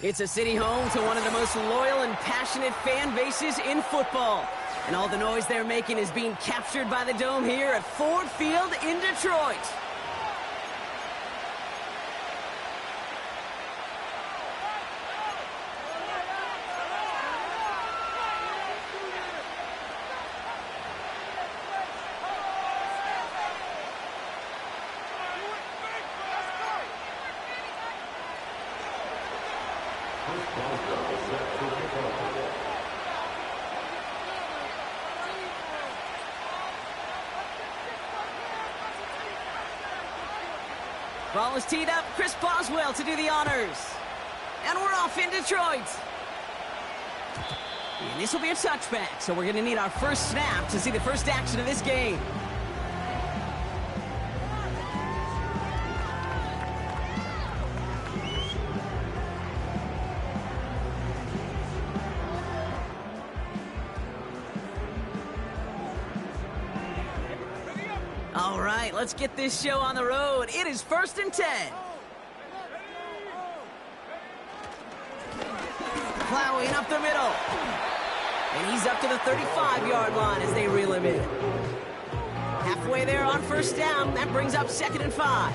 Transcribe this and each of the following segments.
It's a city home to one of the most loyal and passionate fan bases in football. And all the noise they're making is being captured by the Dome here at Ford Field in Detroit. Ball is teed up. Chris Boswell to do the honors. And we're off in Detroit. And this will be a touchback, so we're going to need our first snap to see the first action of this game. All right, let's get this show on the road. It is 1st and 10. Plowing up the middle. And he's up to the 35-yard line as they reel him in. Halfway there on first down. That brings up 2nd and 5.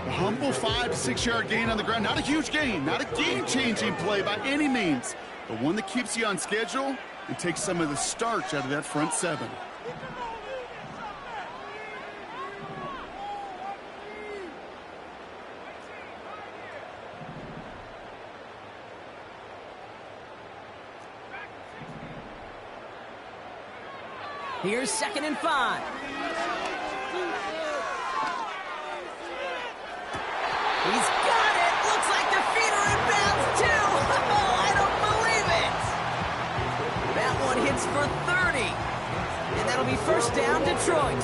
A humble 5 to 6 yard gain on the ground. Not a huge gain, not a game-changing play by any means, but one that keeps you on schedule and takes some of the starch out of that front 7. Here's 2nd and 5. He's got it. Looks like the feet are in bounds, too. Oh, I don't believe it. That one hits for 30. And that'll be first down, Detroit.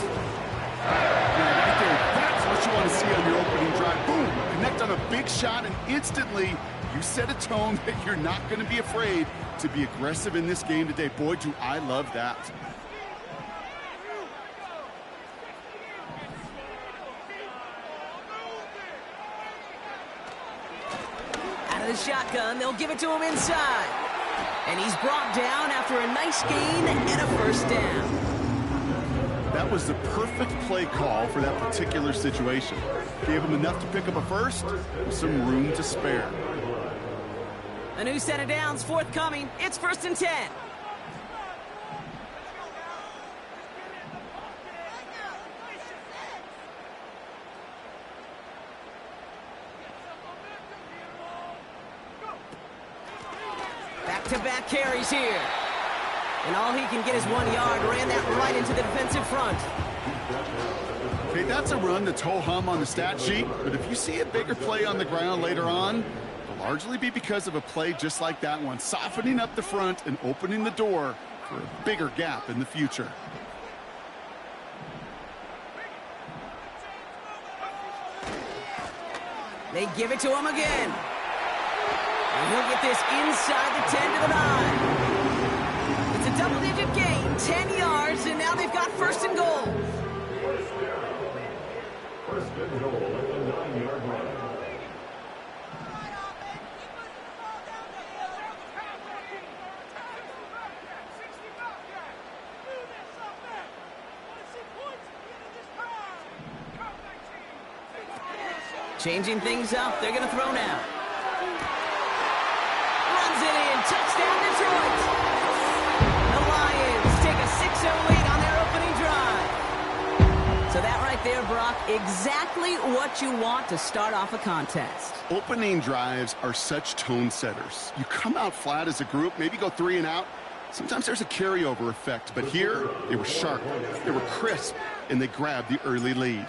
Right there, that's what you want to see on your opening drive. Boom, connect on a big shot, and instantly you set a tone that you're not going to be afraid to be aggressive in this game today. Boy, do I love that. The shotgun, they'll give it to him inside. And he's brought down after a nice gain and a first down. That was the perfect play call for that particular situation. Gave him enough to pick up a first with some room to spare. A new set of downs forthcoming. It's 1st and 10. Back-to-back carries here. And all he can get is 1 yard. Ran that right into the defensive front. Okay, that's a run that's ho-hum on the stat sheet, but if you see a bigger play on the ground later on, it'll largely be because of a play just like that one, softening up the front and opening the door for a bigger gap in the future. They give it to him again. And he'll get this inside the 10 to the 9. It's a double-digit gain, 10 yards, and now they've got 1st and goal. First and goal at the 9-yard line. Changing things up, they're going to throw now. Runs it in, touchdown Detroit. The Lions take a 6-0 lead on their opening drive. So that right there, Brock, exactly what you want to start off a contest. Opening drives are such tone setters. You come out flat as a group, maybe go 3 and out. Sometimes there's a carryover effect, but here they were sharp, they were crisp, and they grabbed the early lead.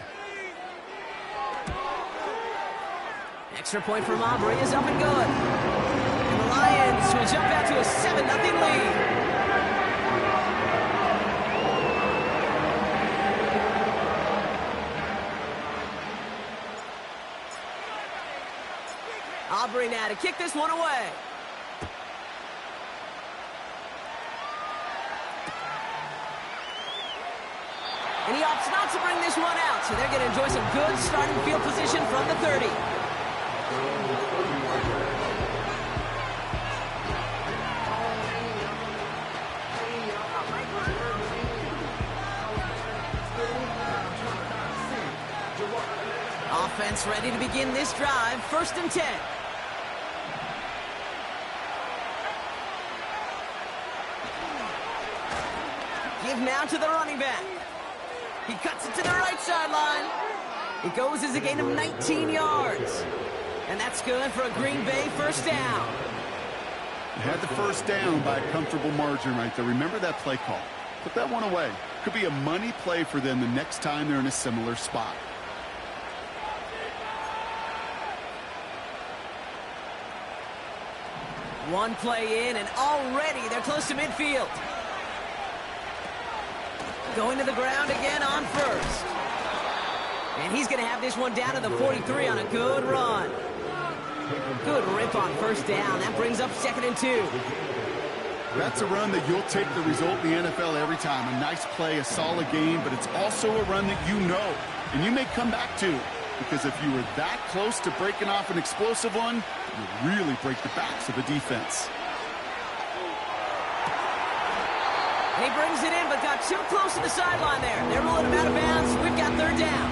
Extra point from Aubrey is up and good. And the Lions will jump out to a 7-0 lead. Aubrey now to kick this one away. And he opts not to bring this one out, so they're going to enjoy some good starting field position from the 30. Offense ready to begin this drive. 1st and 10. Give now to the running back. He cuts it to the right sideline. It goes as a gain of 19 yards. And that's good for a Green Bay 1st down. They had the 1st down by a comfortable margin right there. Remember that play call. Put that one away. Could be a money play for them the next time they're in a similar spot. One play in, and already they're close to midfield. Going to the ground again on 1st. And he's going to have this one down to the 43 on a good run. Good rip on 1st down. That brings up 2nd and 2. That's a run that you'll take the result in the NFL every time. A nice play, a solid game, but it's also a run that you know, and you may come back to. Because if you were that close to breaking off an explosive one, you really break the backs of a defense. And he brings it in, but got too close to the sideline there. They're rolling him out of bounds. We've got 3rd down.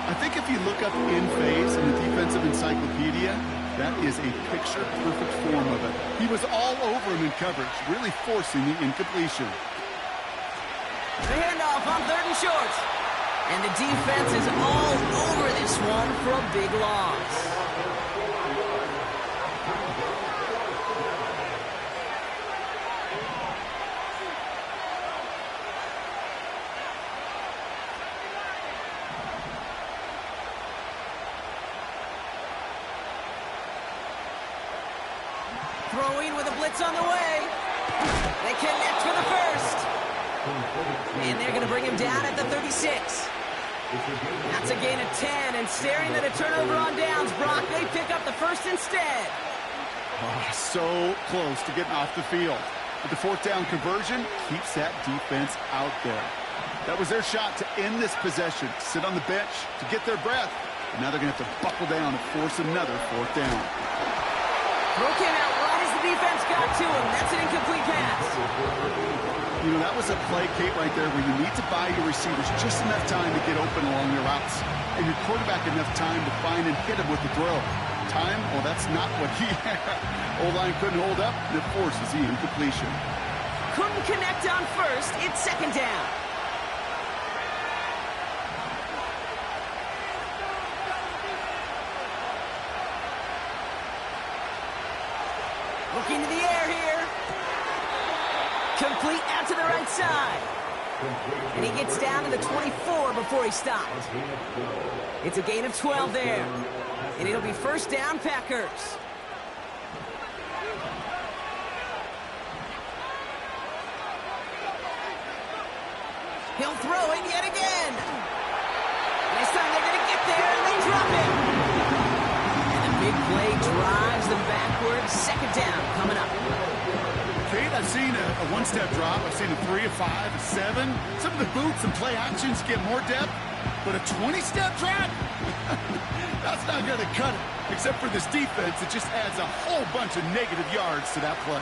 I think if you look up in phase in the defensive encyclopedia, that is a picture-perfect form of it. He was all over him in coverage, really forcing the incompletion. The handoff on 3rd and short. And the defense is all over this one for a big loss. Throwing with a blitz on the way. They connect for the 1st. And they're going to bring him down at the 36. That's a gain of 10, and staring at a turnover on downs. Brock, they pick up the 1st instead. Oh, so close to getting off the field. But the 4th down conversion keeps that defense out there. That was their shot to end this possession, sit on the bench to get their breath. And now they're going to have to buckle down and force another 4th down. Throw came out right as the defense got to him. That's an incomplete pass. You know, that was a play, Kate, right there where you need to buy your receivers just enough time to get open along their routes. And your quarterback enough time to find and hit him with the throw. Time? Well, that's not what he had. O-line couldn't hold up, and it forces the incompletion. Couldn't connect on 1st. It's 2nd down. Looking to the air here. Complete out to the right side. And he gets down to the 24 before he stopped. It's a gain of 12 there. And it'll be 1st down, Packers. He'll throw it yet again. This time they're going to get there, and they drop it. And a big play drives them backwards. 2nd down coming up. Kate, I've seen a one-step drop. I've seen a 3, a 5, a 7. Some of the boots and play actions get more depth. But a 20-step drop? That's not going to cut it. Except for this defense, it just adds a whole bunch of negative yards to that play.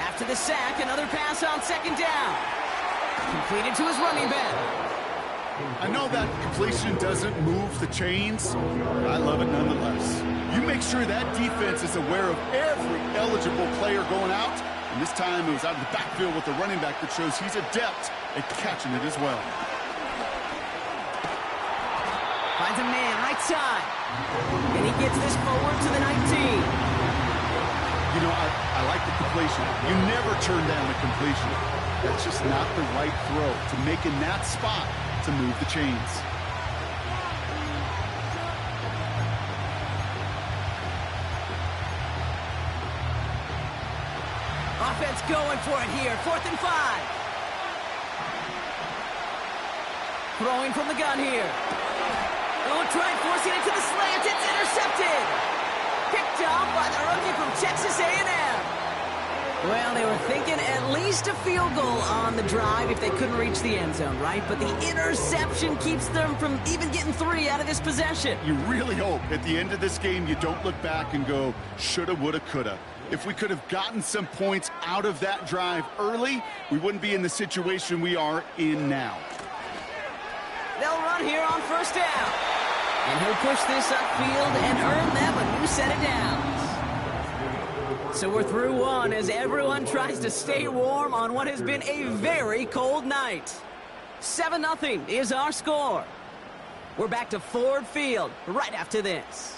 After the sack, another pass on 2nd down. Completed to his running back. I know that completion doesn't move the chains, but I love it nonetheless. You make sure that defense is aware of every eligible player going out, and this time it was out of the backfield with the running back that shows he's adept at catching it as well. Finds a man right side, and he gets this forward to the 19. You know, I like the completion. You never turn down a completion. That's just not the right throw to make in that spot to move the chains. Offense going for it here. 4th and 5. Throwing from the gun here. Oh, trying forcing it to the slant. It's intercepted. Picked up by the rookie from Texas A&M. Well, they were thinking at least a field goal on the drive if they couldn't reach the end zone, right? But the interception keeps them from even getting 3 out of this possession. You really hope at the end of this game you don't look back and go, shoulda, woulda, coulda. If we could have gotten some points out of that drive early, we wouldn't be in the situation we are in now. They'll run here on first down. And he'll push this upfield and earn them a new set of downs. So we're through one as everyone tries to stay warm on what has been a very cold night. 7-0 is our score. We're back to Ford Field right after this.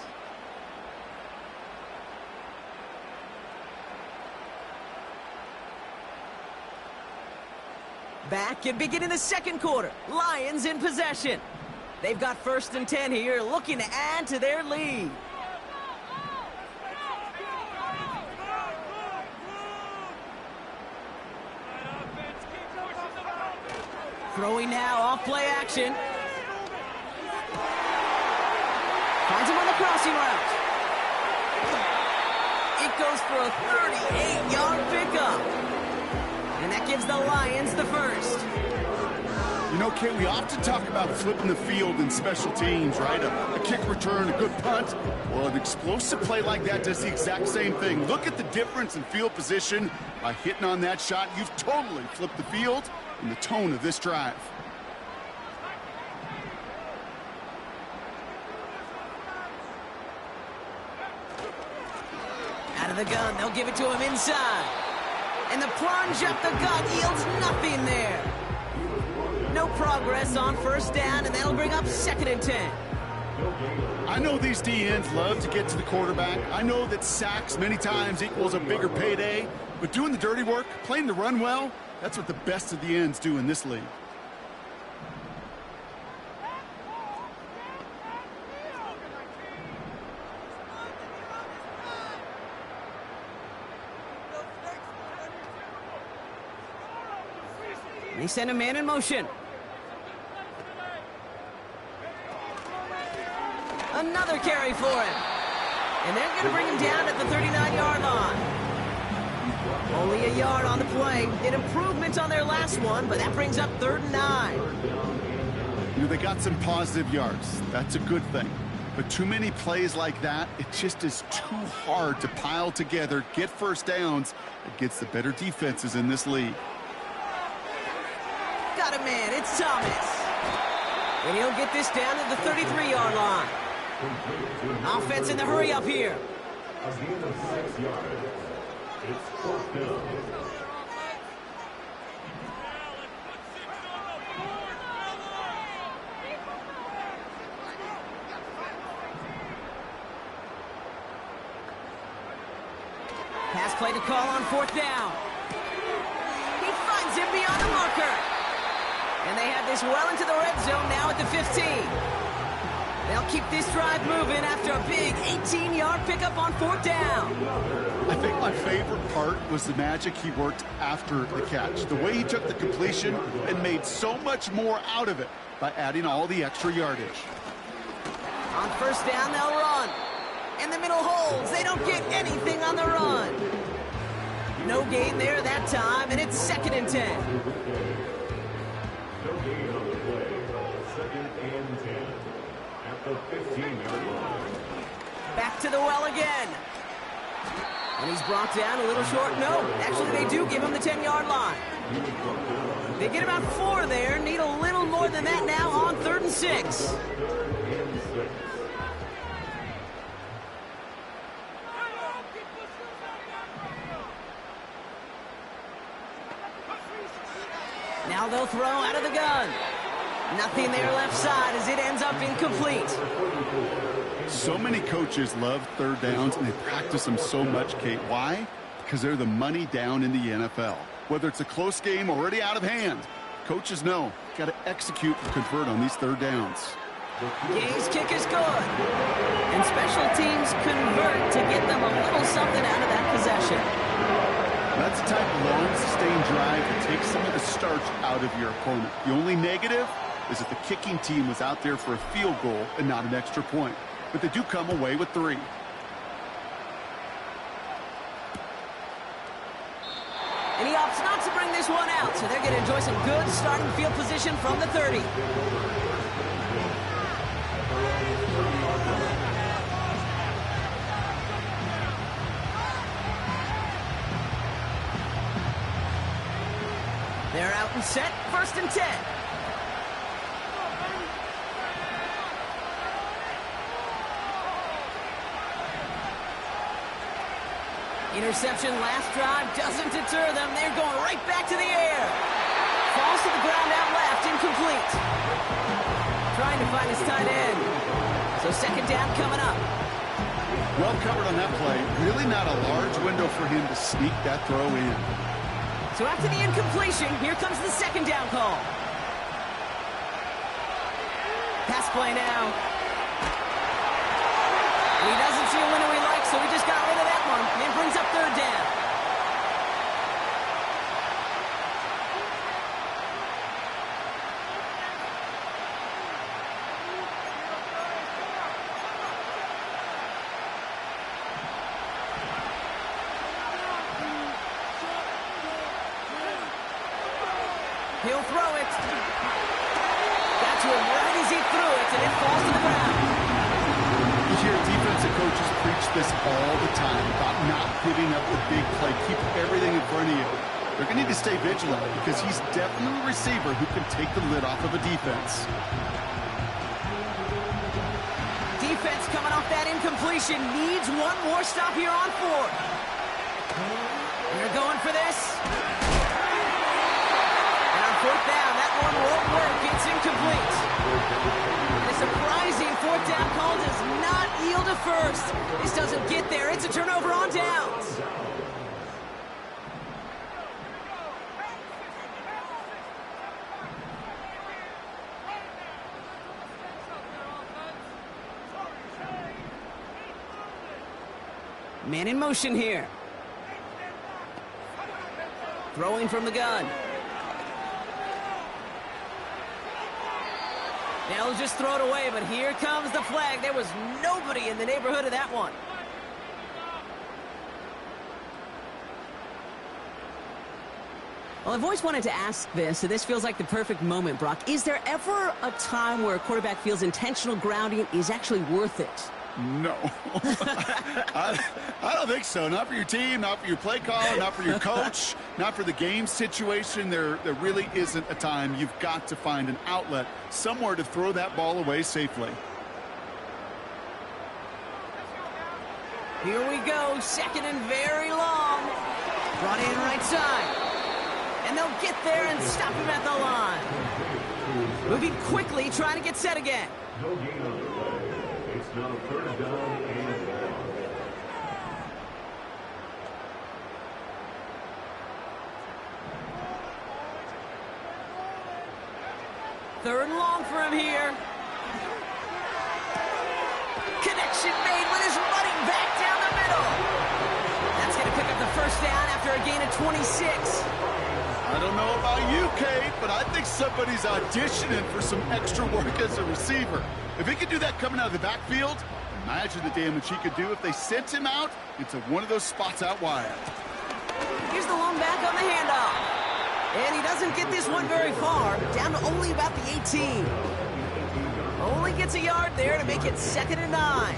Back and beginning the second quarter. Lions in possession. They've got 1st and 10 here, looking to add to their lead. Throwing now off play action. Finds him on the crossing route. It goes for a 38-yard pickup. And that gives the Lions the first. You know, Kate, we often talk about flipping the field in special teams, right? A kick return, a good punt. Well, an explosive play like that does the exact same thing. Look at the difference in field position. By hitting on that shot, you've totally flipped the field and the tone of this drive. Out of the gun, they'll give it to him inside. And the plunge up the gut yields nothing there. No progress on first down, and that'll bring up 2nd and 10. I know these DNs love to get to the quarterback. I know that sacks many times equals a bigger payday. But doing the dirty work, playing the run well, that's what the best of the ends do in this league. They send a man in motion. Another carry for him. And they're going to bring him down at the 39-yard line. Only a yard on the play. An improvement on their last one, but that brings up 3rd and 9. You know, they got some positive yards. That's a good thing. But too many plays like that, it just is too hard to pile together, get first downs against the better defenses in this league. Got a man. It's Thomas. And he'll get this down to the 33-yard line. Offense in the hurry up here. A gain of 6 yards. It's 4th down. Pass play to call on 4th down. He finds him beyond the marker. And they have this well into the red zone now at the 15. They'll keep this drive moving after a big 18-yard pickup on 4th down. I think my favorite part was the magic he worked after the catch. The way he took the completion and made so much more out of it by adding all the extra yardage. On 1st down, they'll run. In the middle holes, they don't get anything on the run. No gain there that time, and it's 2nd and 10. No gain on the play. 2nd and 10. At the 15-yard line. Back to the well again. And he's brought down a little short. No, actually they do give him the 10-yard line. They get about 4 there. Need a little more than that now on 3rd and 6. Now they'll throw out of the gun. Nothing there left side as it ends up incomplete. So many coaches love 3rd downs, and they practice them so much, Kate. Why? Because they're the money down in the NFL. Whether it's a close game already out of hand, coaches know got to execute and convert on these 3rd downs. Gay's kick is good. And special teams convert to get them a little something out of that possession. That's the type of long, sustained drive that takes some of the starch out of your opponent. The only negative is that the kicking team was out there for a field goal and not an extra point. But they do come away with 3. And he opts not to bring this one out, so they're going to enjoy some good starting field position from the 30. They're out and set, 1st and 10. Interception last drive doesn't deter them. They're going right back to the air. Falls to the ground out left, incomplete. Trying to find his tight end. So 2nd down coming up. Well covered on that play. Really not a large window for him to sneak that throw in. So after the incompletion, here comes the 2nd down call. Pass play now. And he doesn't see a window he likes, so he just got rid of that one. And it brings up 3rd down. He'll throw it. Got to him right as he threw it, and it falls to the ground. You hear defensive coaches preach this all the time about not giving up the big play. Keep everything in front of you. They're going to need to stay vigilant because he's definitely a receiver who can take the lid off of a defense. Defense coming off that incompletion needs one more stop here on 4th. They're going for this. And on 4th down, that one won't work. It's incomplete. A surprising 4th down call does not yield a 1st. This doesn't get there. It's a turnover on downs. Man in motion here. Throwing from the gun. They'll just throw it away, but here comes the flag. There was nobody in the neighborhood of that one. Well, I've always wanted to ask this, so this feels like the perfect moment, Brock. Is there ever a time where a quarterback feels intentional grounding is actually worth it? No. I don't think so. Not for your team, not for your play caller, not for your coach, not for the game situation. There really isn't a time. You've got to find an outlet, somewhere to throw that ball away safely. Here we go, 2nd and very long. Brought in right side. And they'll get there and stop him at the line. Moving quickly, trying to get set again. No gain on the play. It's now 3rd down and 1. 3rd and long for him here. Connection made with his running back down the middle. That's going to pick up the 1st down after a gain of 26. I don't know about you, Kate, but I think somebody's auditioning for some extra work as a receiver. If he could do that coming out of the backfield, imagine the damage he could do if they sent him out into one of those spots out wide. Here's the long back on the handoff. And he doesn't get this one very far, down to only about the 18. Only gets a yard there to make it 2nd and 9.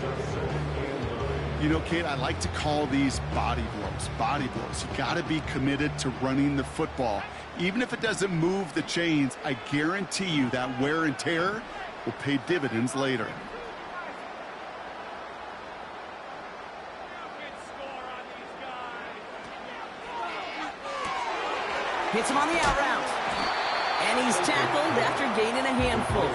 You know, Kate, I like to call these body blows. Body blows. You got to be committed to running the football. Even if it doesn't move the chains, I guarantee you that wear and tear will pay dividends later. Hits him on the out route. And he's tackled after gaining a handful.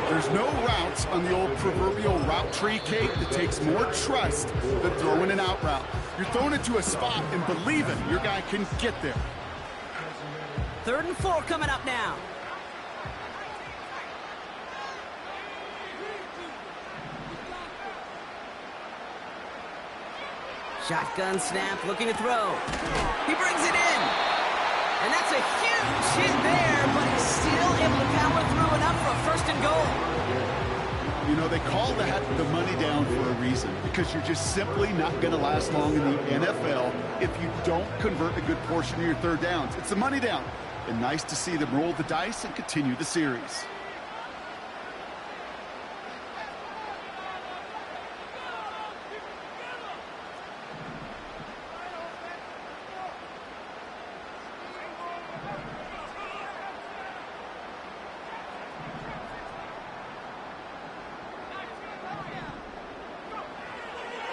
There's no routes on the old proverbial route tree, Kate, that takes more trust than throwing an out route. You're throwing it to a spot and believing your guy can get there. 3rd and 4 coming up now. Shotgun snap, looking to throw. He brings it in. And that's a huge hit there, but he's still able to power through enough for a 1st and goal. You know, they call that the money down for a reason, because you're just simply not going to last long in the NFL if you don't convert a good portion of your third downs. It's the money down. And nice to see them roll the dice and continue the series.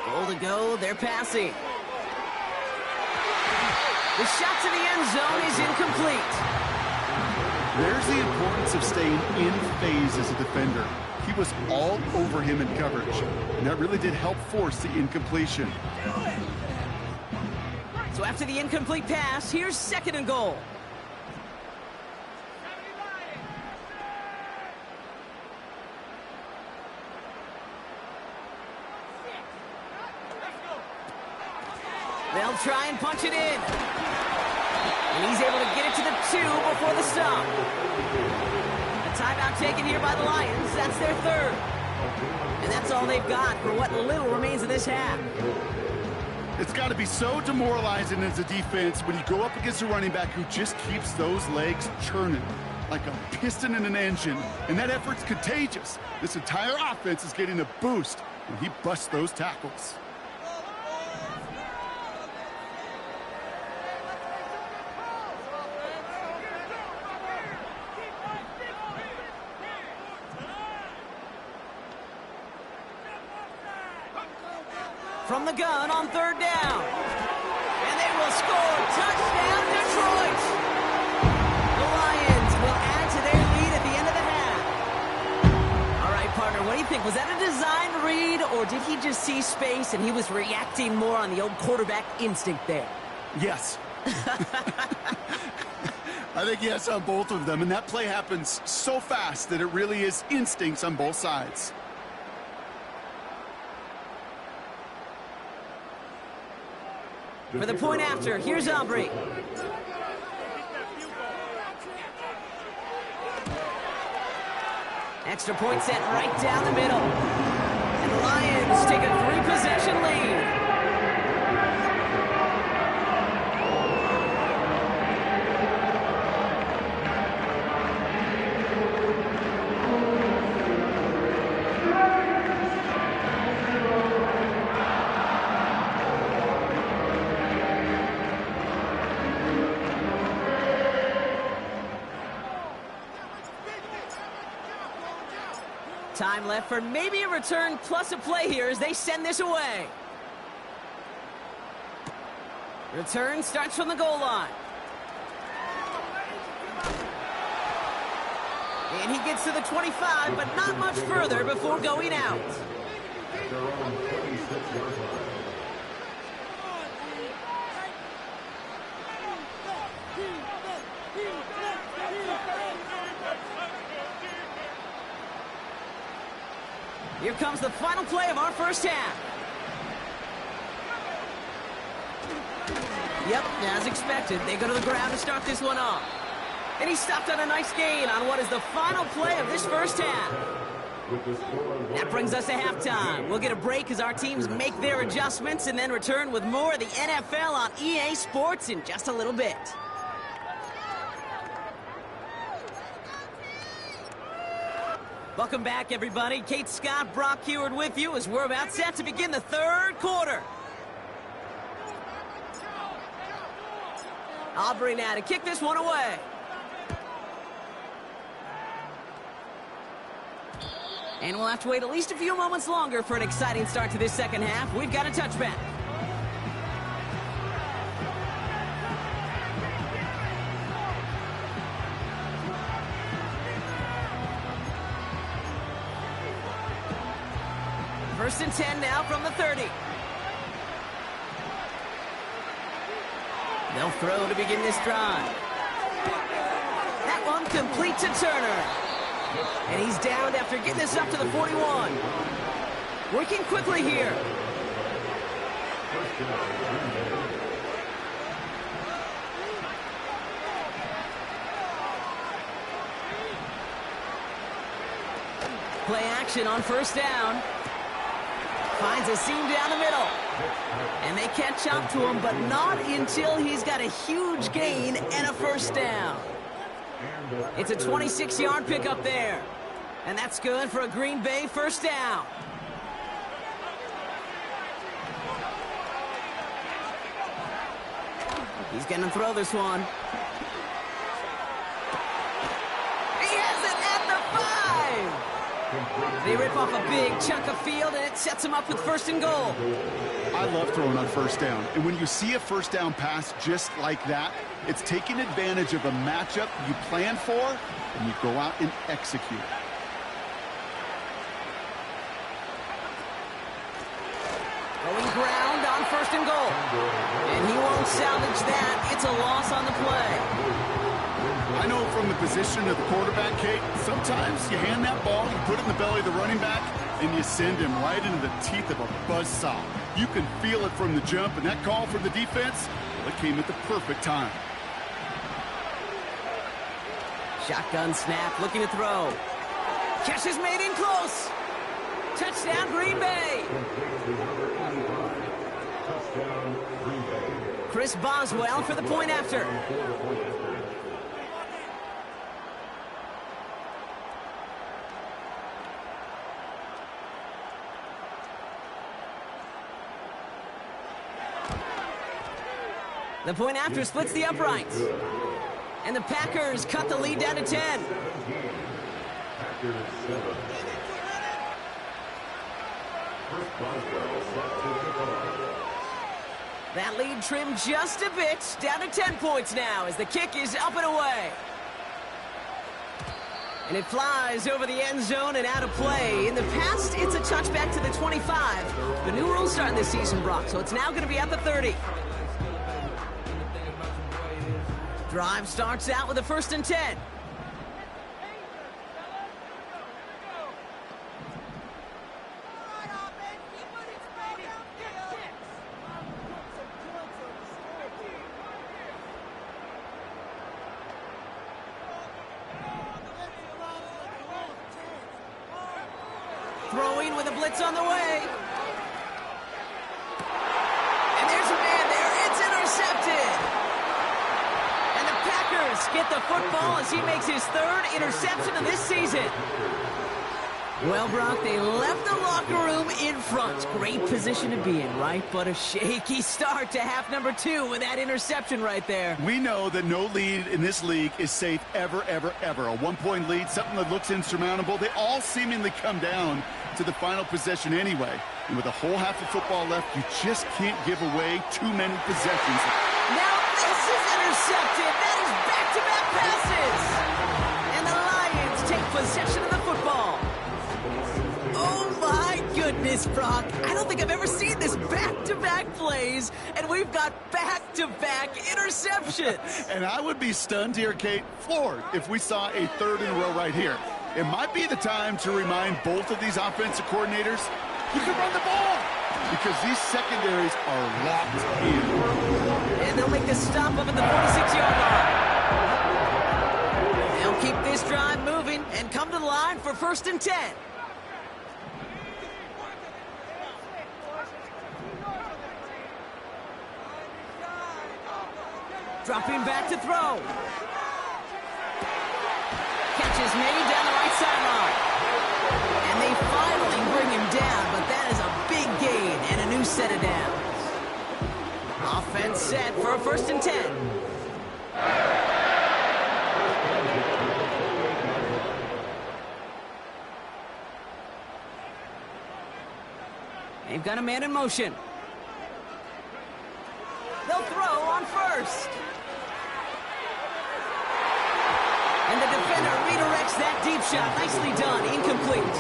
Goal to go, they're passing. The shot to the end zone is incomplete. There's the importance of staying in phase as a defender. He was all over him in coverage, and that really did help force the incompletion. So after the incomplete pass, here's 2nd and goal. They'll try and punch it in. And he's able to get it to the 2 before the stop. A timeout taken here by the Lions. That's their 3rd. And that's all they've got for what little remains of this half. It's got to be so demoralizing as a defense when you go up against a running back who just keeps those legs churning like a piston in an engine. And that effort's contagious. This entire offense is getting a boost when he busts those tackles. From the gun on 3rd down. And they will score. Touchdown, Detroit. The Lions will add to their lead at the end of the half. All right, partner, what do you think? Was that a design read, or did he just see space and he was reacting more on the old quarterback instinct there? Yes. I think yes on both of them, and that play happens so fast that it really is instincts on both sides. For the point after, here's Aubrey. Extra point set right down the middle. And the Lions take a 3-possession lead. Time left for maybe a return plus a play here as they send this away. Return starts from the goal line. And he gets to the 25, but not much further before going out. Their own 26-yard line. Here comes the final play of our first half. Yep, as expected, they go to the ground to start this one off. And he stopped on a nice gain on what is the final play of this first half. That brings us to halftime. We'll get a break as our teams make their adjustments and then return with more of the NFL on EA Sports in just a little bit. Welcome back, everybody. Kate Scott, Brock Huard with you as we're about set to begin the 3rd quarter. Aubrey now to kick this one away. And we'll have to wait at least a few moments longer for an exciting start to this second half. We've got a touchback. First and 10 now from the 30. They'll throw to begin this drive. That one complete to Turner. And he's downed after getting this up to the 41. Working quickly here. Play action on first down. Finds a seam down the middle. And they catch up to him, but not until he's got a huge gain and a first down. It's a 26-yard pickup there. And that's good for a Green Bay first down. He's going to throw this one. He has it at the 5. They rip off a big chunk of field, and it sets him up with first and goal. I love throwing on first down. And when you see a first down pass just like that, it's taking advantage of a matchup you plan for, and you go out and execute. Going ground on first and goal. And he won't salvage that. It's a loss on the play. I know from the position of the quarterback, Kate, sometimes you hand that ball, you put it in the belly of the running back, and you send him right into the teeth of a buzzsaw. You can feel it from the jump, and that call from the defense, well, it came at the perfect time. Shotgun snap, looking to throw. Catch is made in close. Touchdown, Green Bay. Chris Boswell for the point after. The point after splits the uprights. And the Packers cut the lead down to 10. That lead trimmed just a bit, down to 10 points now as the kick is up and away. And it flies over the end zone and out of play. In the past, it's a touchback to the 25. The new rule starting this season, Brock, so it's now going to be at the 30. Drive starts out with a 1st and 10. Throwing with a blitz on the way. And there's a man there. It's intercepted. And the Packers get the football as he makes his 3rd interception of this season. Well, Brock, they left the locker room in front. Great position to be in, right? But a shaky start to half number 2 with that interception right there. We know that no lead in this league is safe ever, ever, ever. A 1-point lead, something that looks insurmountable. They all seemingly come down to the final possession anyway. And with a whole half of football left, you just can't give away too many possessions. Now this is intercepted. That is back-to-back passes. And the Lions take possession of the football. Oh, my goodness, Brock. I don't think I've ever seen this back-to-back plays, and we've got back-to-back interceptions. And I would be stunned here, Kate, floored, if we saw a 3rd in a row right here. It might be the time to remind both of these offensive coordinators, you can run the ball, because these secondaries are locked in. And they'll make the stop up at the 46-yard line. They'll keep this drive moving and come to the line for 1st and 10. Dropping back to throw. Catch is made down the right sideline. And they finally bring him down, but that is a big gain and a new set of downs. Offense set for a 1st and 10. They've got a man in motion. They'll throw on 1st. And the defender redirects that deep shot. Nicely done. Incomplete.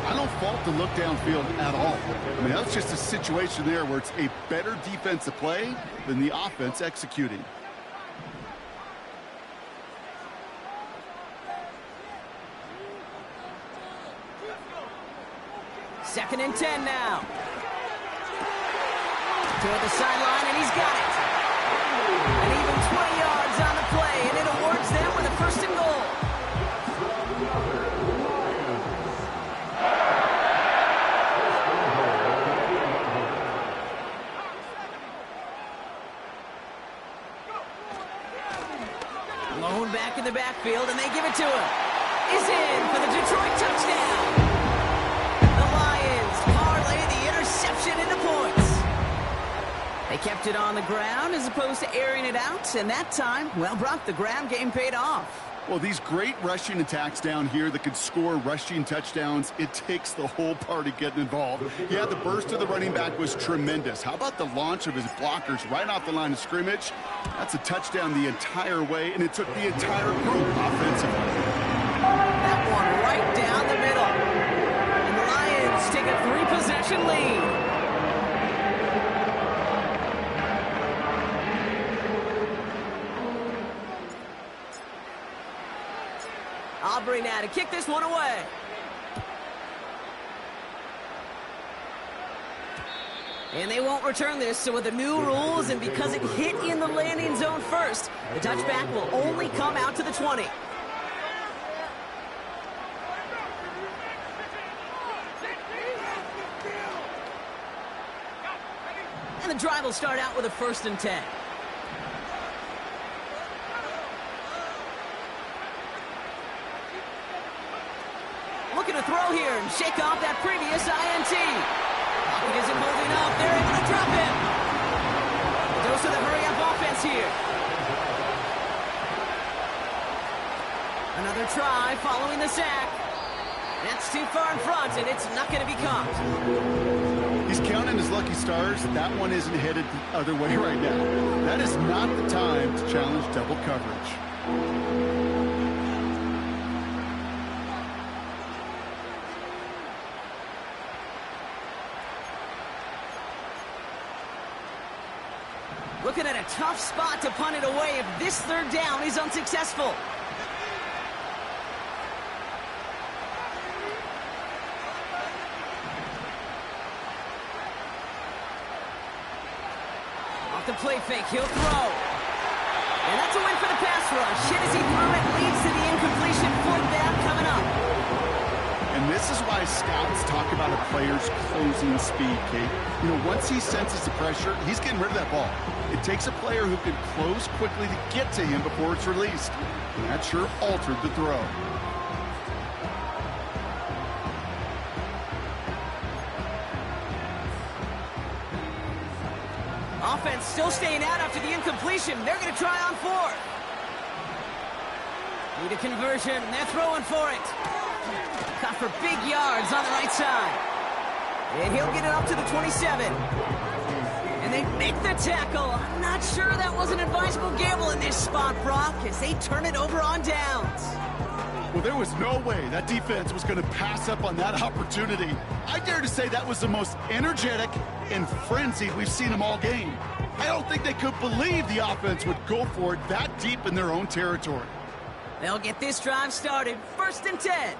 I don't fault the look downfield at all. I mean, that's just a situation there where it's a better defensive play than the offense executing. Second and 10 now. Toward the sideline, and he's got it. And even 20 yards on the play, and it awards them with a 1st and goal. back in the backfield, and they give it to him. He's in for the Detroit touchdown. The Lions parlay the interception into points. They kept it on the ground as opposed to airing it out, and that time, well, Brock, the ground game paid off. Well, these great rushing attacks down here that could score rushing touchdowns, it takes the whole party getting involved. Yeah, the burst of the running back was tremendous. How about the launch of his blockers right off the line of scrimmage? That's a touchdown the entire way, and it took the entire group offensively. That one right down the middle. And the Lions take a 3-possession lead. Aubrey now to kick this one away. And they won't return this, so with the new rules and because it hit in the landing zone first, the touchback will only come out to the 20. And the drive will start out with a 1st and 10. Looking to throw here and shake off that previous INT. Pocket isn't holding up. They're able to drop him. A dose of the hurry-up offense here. Another try following the sack. That's too far in front, and it's not going to be caught. He's counting his lucky stars. That one isn't headed the other way right now. That is not the time to challenge double coverage. Looking at a tough spot to punt it away if this 3rd down is unsuccessful. Off the play fake, he'll throw. And that's a win for the pass rush. Hit as he threw it, leads to the incompletion. 4th down coming up. And this is why scouts talk about a player's closing speed, Kate. You know, once he senses the pressure, he's getting rid of that ball. It takes a player who can close quickly to get to him before it's released. And that sure altered the throw. Offense still staying out after the incompletion. They're going to try on 4th. Need a conversion. They're throwing for it. Caught for big yards on the right side. And he'll get it up to the 27. And they make the tackle. I'm not sure that was an advisable gamble in this spot, Brock, as they turn it over on downs. Well, there was no way that defense was going to pass up on that opportunity. I dare to say that was the most energetic and frenzied we've seen them all game. I don't think they could believe the offense would go for it that deep in their own territory. They'll get this drive started. 1st and 10.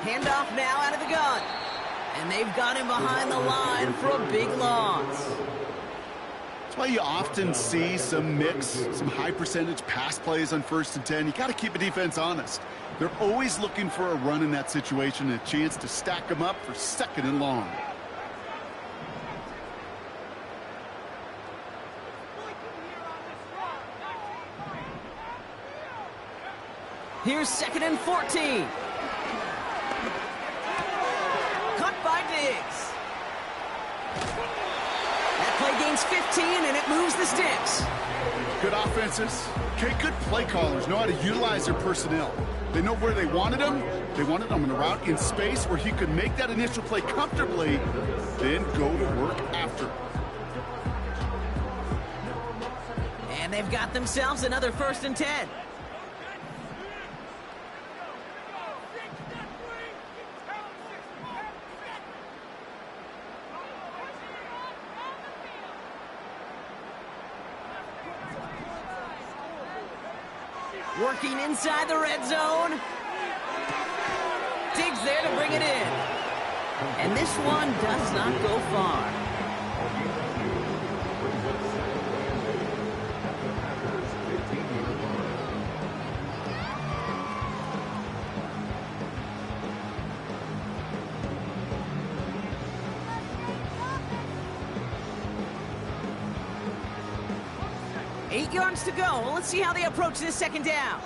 Handoff now out of the gun. And they've got him behind the line for a big loss. That's why you often see some mix, some high percentage pass plays on 1st and 10. You got to keep a defense honest. They're always looking for a run in that situation and a chance to stack them up for 2nd and long. Here's 2nd and 14. Cut by Diggs. That play gains 15, and it moves the sticks. Good offenses. Okay, good play callers know how to utilize their personnel. They know where they wanted them. They wanted them in a route in space where he could make that initial play comfortably, then go to work after. And they've got themselves another 1st and 10. Working inside the red zone. Diggs there to bring it in. And this one does not go far. 8 yards to go. Well, let's see how they approach this second down.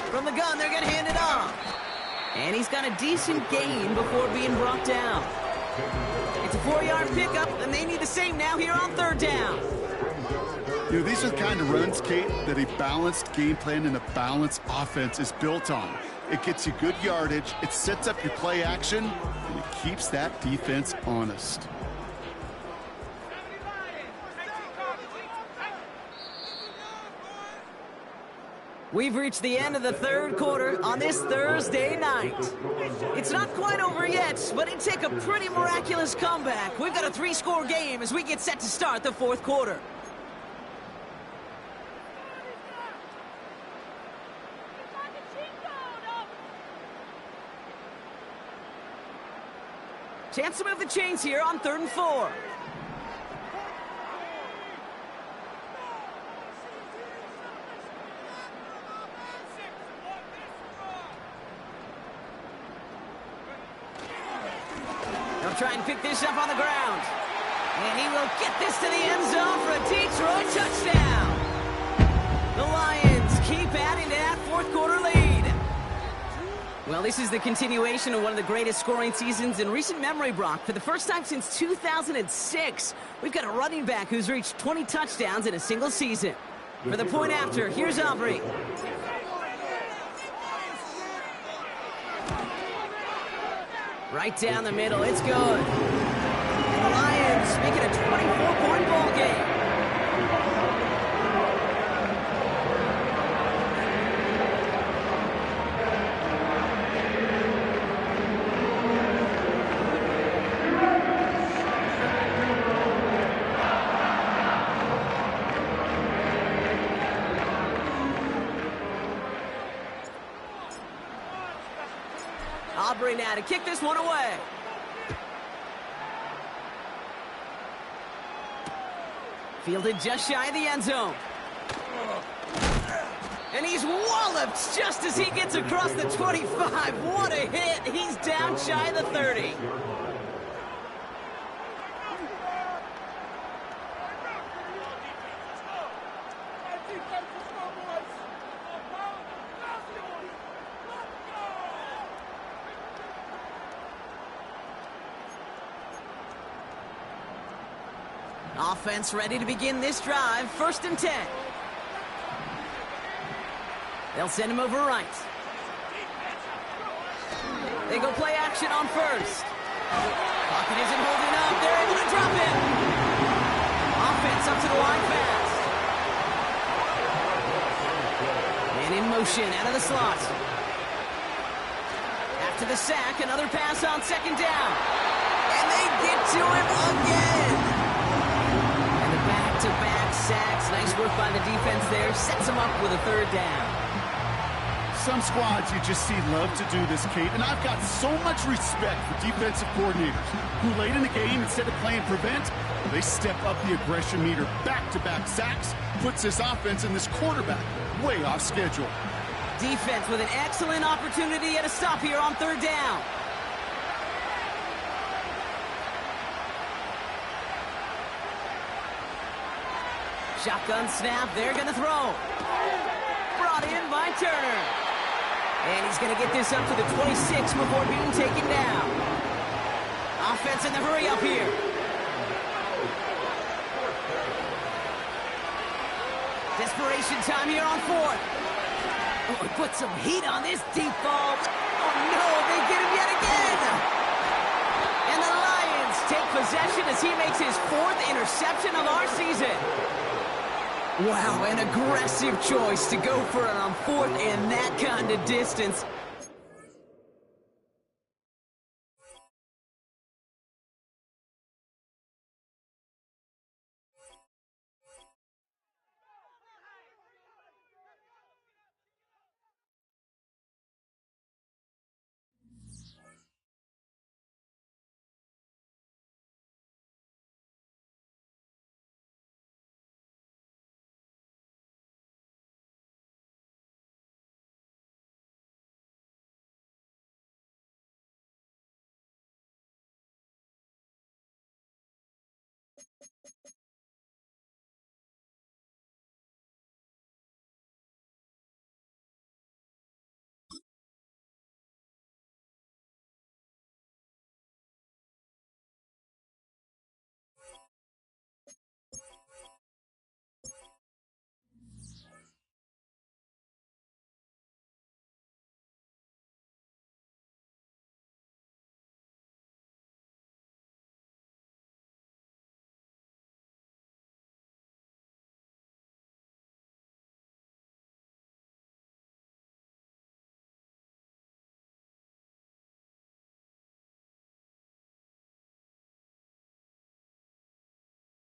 From the gun, they're going to hand it off. And he's got a decent gain before being brought down. It's a 4-yard pickup, and they need the same now here on third down. You know, these are the kind of runs, Kate, that a balanced game plan and a balanced offense is built on. It gets you good yardage, it sets up your play action, and it keeps that defense honest. We've reached the end of the third quarter on this Thursday night. It's not quite over yet, but it'd take a pretty miraculous comeback. We've got a 3-score game as we get set to start the fourth quarter. Chance to move the chains here on 3rd and 4. They'll try and pick this up on the ground. And he will get this to the end zone for a Detroit touchdown. The Lions keep adding to that fourth quarter lead. Well, this is the continuation of one of the greatest scoring seasons in recent memory, Brock. For the first time since 2006, we've got a running back who's reached 20 touchdowns in a single season. For the point after, here's Aubrey. Right down the middle, it's good. And the Lions make it a 24-point ball game. Aubrey now to kick this one away. Fielded just shy of the end zone. And he's walloped just as he gets across the 25. What a hit. He's down shy of the 30. Offense ready to begin this drive. 1st and 10. They'll send him over right. They go play action on 1st. Pocket isn't holding up. They're able to drop him. Offense up to the line fast. And in motion out of the slot. After the sack, another pass on 2nd down. And they get to him again. Back-to-back sacks. Nice work by the defense there. Sets them up with a 3rd down. Some squads you just see love to do this, Kate, and I've got so much respect for defensive coordinators who late in the game, instead of playing prevent, they step up the aggression meter. Back-to-back sacks puts this offense and this quarterback way off schedule. Defense with an excellent opportunity at a stop here on 3rd down. Shotgun snap, they're going to throw. Brought in by Turner. And he's going to get this up to the 26 before being taken down. Offense in the hurry up here. Desperation time here on 4th. Oh, put some heat on this deep ball. Oh no, they get him yet again. And the Lions take possession as he makes his 4th interception of our season. Wow, an aggressive choice to go for it on 4th and that kind of distance.